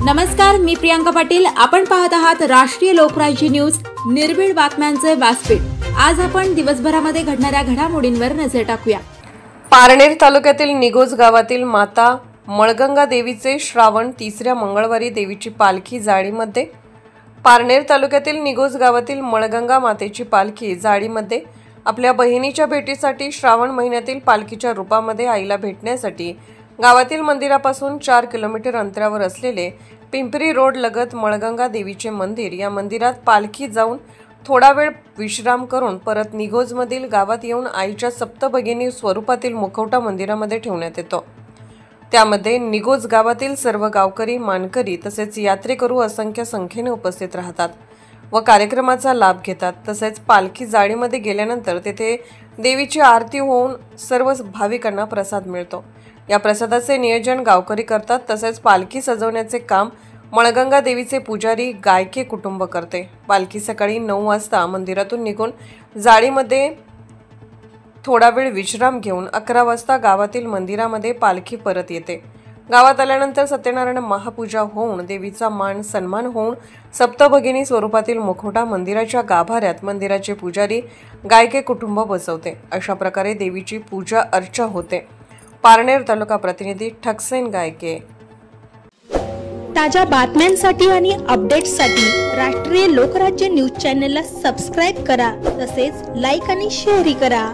नमस्कार, मी प्रियांका पाटील। आपण पाहत आहात राष्ट्रीय लोकराज्य न्यूज, निर्भीड बातम्यांचे व्यासपीठ। आज आपण दिवसभरामध्ये घडणाऱ्या घडामोडींवर नजर टाकूया। पारनेर तालुक्यातील निगोज गावातील माता मळगंगा देवीचे श्रावण 3ऱ्या मंगळवारी देवीची पालखी जाळीमध्ये। पारनेर तालुक्यातील निगोज गावातील मळगंगा मातेची पालखी जाळीमध्ये आपल्या बहिणीच्या भेटीसाठी श्रावण महिन्यातील पालखीच्या रूपामध्ये आईला भेटण्यासाठी गावातील मंदिरापासून 4 किलोमीटर अंतरावर असलेले पिंपरी रोड लगत मळगंगा देवीचे मंदिर, या मंदिरात पालखी जाऊन थोडा वेळ विश्राम करून परत निगोजमधील गावात येऊन आईच्या सप्तभगिनी स्वरूपातील मुखवटा मंदिरामध्ये ठेवण्यात येतो। त्यामध्ये निगोज गावातील सर्व गावकरी, मानकरी तसेच यात्रेकरू असंख्य संख्येने उपस्थित राहतात व कार्यक्रमाचा लाभ घेतात। तसेच पालखी जाळीमध्ये गेल्यानंतर तेथे देवीची आरती होऊन सर्व भाविकांना प्रसाद मिळतो। या प्रसादाचे नियोजन गावकरी करतात। तसेच पालखी सजवण्याचे काम मळगंगा देवीचे पुजारी गायके कुटुंब करते। पालखी सकाळी 9 वाजता मंदिरातून निघून जाळीमध्ये थोडा वेळ विश्राम घेऊन 11 वाजता गावातील मंदिरामध्ये पालखी परत येते। गावात आल्यानंतर सत्यनारायण महापूजा होऊन देवीचा मान सन्मान होऊन सप्तभगिनी स्वरूपातील मुखवटा मंदिराच्या गाभाऱ्यात मंदिराचे पुजारी गायके कुटुंब बसवते। अशा प्रकारे देवीची पूजा अर्चा होते। पारनेर तालुका प्रतिनिधी ठकसेन गायके। ताज्या बातम्यांसाठी आणि अपडेट्ससाठी राष्ट्रीय लोकराज्य न्यूज चॅनलला सबस्क्राइब करा, तसेच लाईक आणि शेअर करा।